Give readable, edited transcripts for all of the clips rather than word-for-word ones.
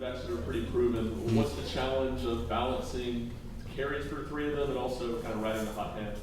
guys that are pretty proven. What's the challenge of balancing carries for three of them and also kind of riding the hot hand?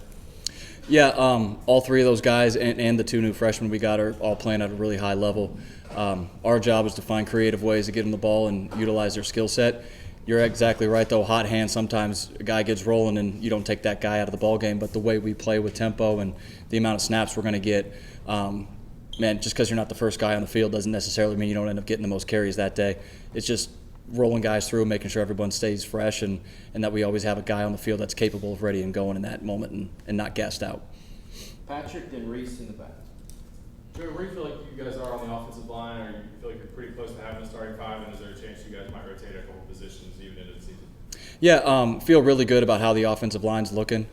Yeah, all three of those guys and the two new freshmen we got are all playing at a really high level. Our job is to find creative ways to get them the ball and utilize their skill set. You're exactly right, though. Hot hand, sometimes a guy gets rolling and you don't take that guy out of the ball game. But the way we play with tempo and the amount of snaps we're going to get, man, just because you're not the first guy on the field doesn't necessarily mean you don't end up getting the most carries that day. It's just rolling guys through, making sure everyone stays fresh, and that we always have a guy on the field that's capable of ready and going in that moment and not gassed out. Patrick, then Reese in the back. Joey, where do you feel like you guys are on the offensive line, or you feel like you're pretty close to having a starting five, and is there a chance you guys might rotate a couple positions even into the season? Yeah, feel really good about how the offensive line's looking.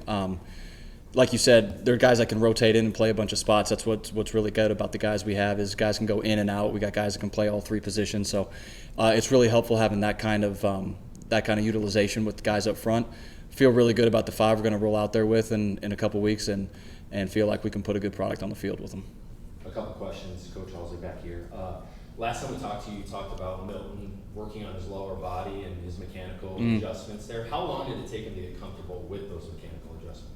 Like you said, there are guys that can rotate in and play a bunch of spots. That's what's really good about the guys we have is guys can go in and out. We got guys that can play all three positions, so it's really helpful having that kind of utilization with the guys up front. Feel really good about the five we're going to roll out there with in a couple weeks, and feel like we can put a good product on the field with them. A couple questions, Coach Halzle back here. Last time we talked to you, you talked about Milton working on his lower body and his mechanical adjustments there. How long did it take him to get comfortable with those mechanical adjustments?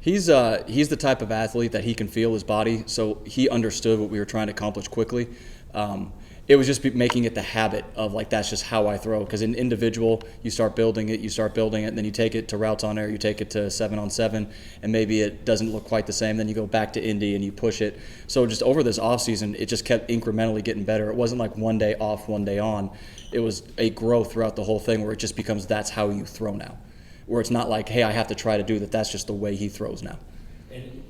He's the type of athlete that he can feel his body, so he understood what we were trying to accomplish quickly. It was just making it the habit of, like, that's just how I throw. Because in individual, you start building it, and then you take it to routes on air, you take it to 7-on-7, and maybe it doesn't look quite the same. Then you go back to Indy and you push it. So just over this offseason, it just kept incrementally getting better. It wasn't like one day off, one day on. It was a growth throughout the whole thing where it just becomes that's how you throw now. Where it's not like, hey, I have to try to do that. That's just the way he throws now. And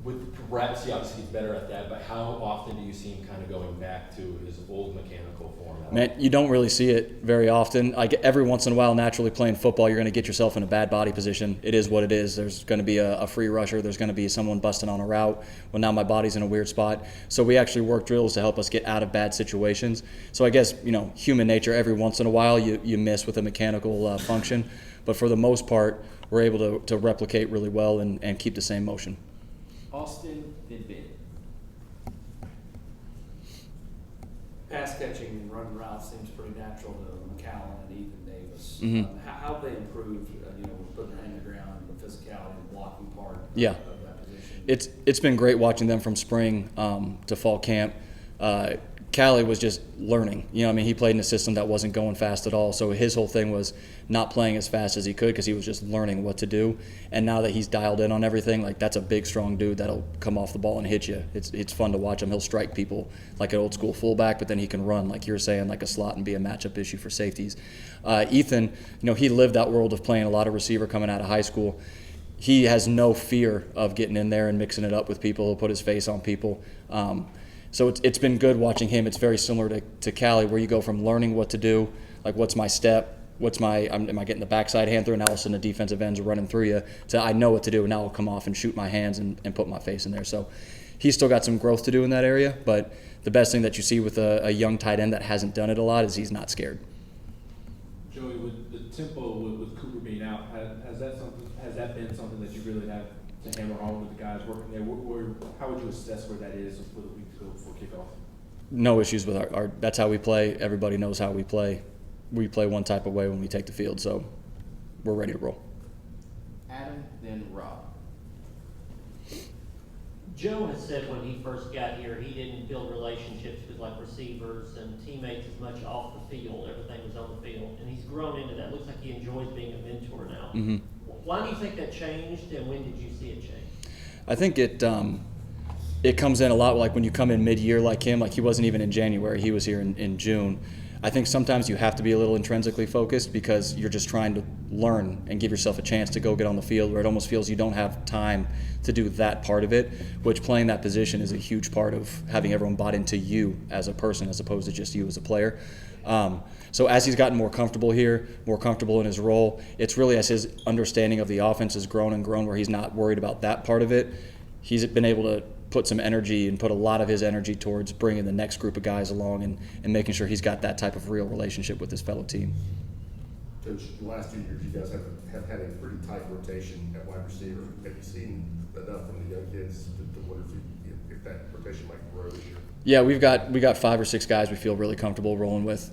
with reps, he obviously gets better at that, but how often do you see him kind of going back to his old mechanical form? Man, you don't really see it very often. Like every once in a while, naturally playing football, you're going to get yourself in a bad body position. It is what it is. There's going to be a free rusher. There's going to be someone busting on a route. Well, now my body's in a weird spot. So we actually work drills to help us get out of bad situations. So I guess, human nature, every once in a while you miss with a mechanical function. But for the most part, we're able to replicate really well and keep the same motion. Austin, then Ben. Pass catching and running routes seems pretty natural to McCallum and Ethan Davis. Mm-hmm. How have they improved, with putting their hand in the ground, the physicality and blocking part of that position? It's been great watching them from spring to fall camp. Callie was just learning. He played in a system that wasn't going fast at all. So his whole thing was not playing as fast as he could because he was just learning what to do. And now that he's dialed in on everything, like that's a big, strong dude that'll come off the ball and hit you. It's fun to watch him. He'll strike people like an old school fullback, but then he can run, like you're saying, like a slot and be a matchup issue for safeties. Ethan, he lived that world of playing a lot of receiver coming out of high school. He has no fear of getting in there and mixing it up with people. He'll put his face on people. So it's been good watching him. It's very similar to Callie, where you go from learning what to do, like what's my step, am I getting the backside hand through, and all of a sudden the defensive ends are running through you, to I know what to do, and now I'll come off and shoot my hands and put my face in there. So he's still got some growth to do in that area, but the best thing that you see with a young tight end that hasn't done it a lot is he's not scared. Joey, with the tempo with Cooper being out, has that been something that you really have to hammer home with the guys working there? How would you assess where that is for the week to go before kickoff? No issues with our that's how we play. Everybody knows how we play. We play one type of way when we take the field, so we're ready to roll. Adam, then Rob. Joe has said when he first got here, he didn't build relationships with receivers and teammates as much off the field. Everything was on the field, and he's grown into that. Looks like he enjoys being a mentor now. Mm-hmm. Why do you think that changed, and when did you see it change? I think it comes in a lot like when you come in mid-year like him. Like he wasn't even in January. He was here in June. I think sometimes you have to be a little intrinsically focused because you're just trying to learn and give yourself a chance to go get on the field where it almost feels you don't have time to do that part of it, which playing that position is a huge part of having everyone bought into you as a person as opposed to just you as a player. So as he's gotten more comfortable here, more comfortable in his role, it's really as his understanding of the offense has grown and grown where he's not worried about that part of it. He's been able to put some energy and put a lot of his energy towards bringing the next group of guys along and making sure he's got that type of real relationship with his fellow team. Coach, the last 2 years you guys have had a pretty tight rotation at wide receiver. Have you seen enough from the young kids to wonder if that rotation might grow this year? Yeah, we got 5 or 6 guys we feel really comfortable rolling with.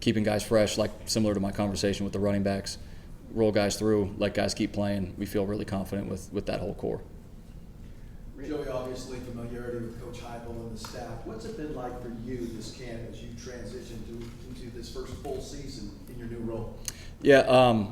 keeping guys fresh, like similar to my conversation with the running backs. Roll guys through, let guys keep playing. We feel really confident with that whole core. Joey, obviously familiarity with Coach Halzle and the staff. What's it been like for you this camp as you transition into this first full season in your new role? Yeah,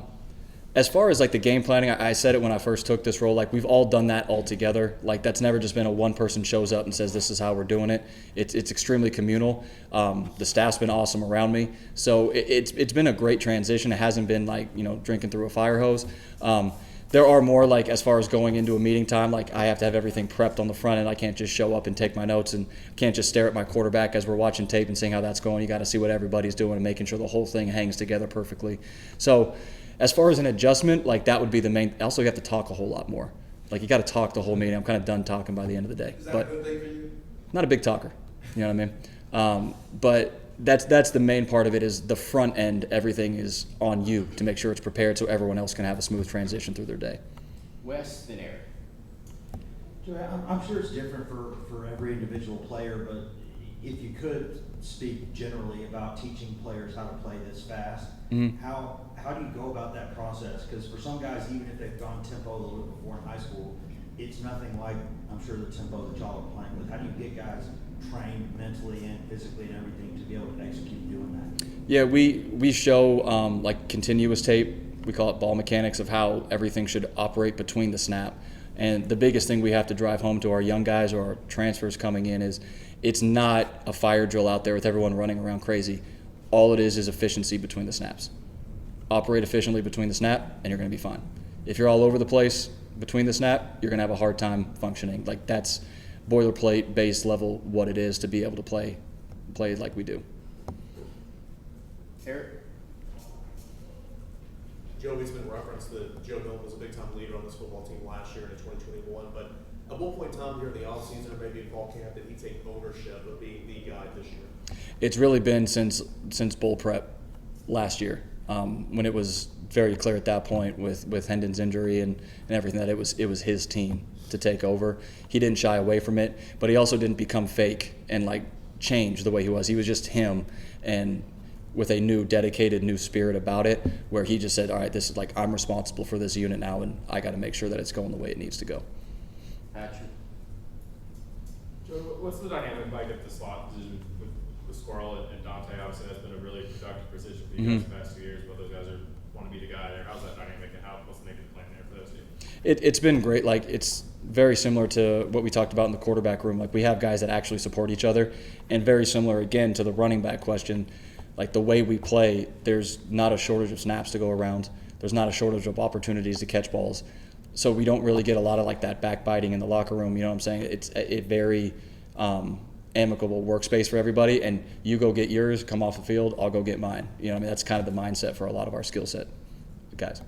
as far as like the game planning, I said it when I first took this role, like we've all done that all together. Like that's never just been a one person shows up and says this is how we're doing it. It's extremely communal. The staff's been awesome around me. So it's been a great transition. It hasn't been like, drinking through a fire hose. There are more like as far as going into a meeting time, like I have to have everything prepped on the front end. I can't just show up and take my notes and can't just stare at my quarterback as we're watching tape and seeing how that's going. You got to see what everybody's doing and making sure the whole thing hangs together perfectly. So as far as an adjustment, like that would be the main. Also, you have to talk a whole lot more. Like you got to talk the whole meeting. I'm kind of done talking by the end of the day. Is that but a good thing for you? not a big talker. You know what I mean? But that's the main part of it is the front end. Everything is on you to make sure it's prepared so everyone else can have a smooth transition through their day. Wes, then Eric. Joey, I'm sure it's different for every individual player, but if you could speak generally about teaching players how to play this fast, how do you go about that process? Because for some guys, even if they've gone tempo a little bit before in high school, it's nothing like, I'm sure, the tempo that y'all are playing with. How do you get guys trained mentally and physically and everything to be able to execute doing that? Yeah, we show like continuous tape. We call it ball mechanics of how everything should operate between the snap. And the biggest thing we have to drive home to our young guys or our transfers coming in is it's not a fire drill out there with everyone running around crazy. All it is efficiency between the snaps. Operate efficiently between the snap and you're going to be fine. If you're all over the place between the snap, you're going to have a hard time functioning. Like that's boilerplate base level what it is to be able to play like we do. Eric? Joey's been referenced that Joe Milton was a big-time leader on this football team last year in 2021, but at one point in time during the offseason or maybe in fall camp, did he take ownership of being the guy this year? It's really been since bowl prep last year, when it was very clear at that point with Hendon's injury and everything that it was his team to take over. He didn't shy away from it, but he also didn't become fake and like change the way he was. He was just him and with a new dedicated new spirit about it, where he just said, all right, this is like I'm responsible for this unit now and I got to make sure that it's going the way it needs to go. Patrick? Joe, what's the dynamic like at the slot position with Squirrel and Dante? Obviously that's been a really productive position for you guys the past 2 years, but those guys want to be the guy there. How's that dynamic and what's the name of the plan there for those two? It's been great. Like it's very similar to what we talked about in the quarterback room. Like we have guys that actually support each other, and very similar again to the running back question. Like the way we play, there's not a shortage of snaps to go around. There's not a shortage of opportunities to catch balls. So we don't really get a lot of like that backbiting in the locker room. You know what I'm saying? It's a very amicable workspace for everybody. And you go get yours, come off the field, I'll go get mine. You know what I mean? That's kind of the mindset for a lot of our skill set guys.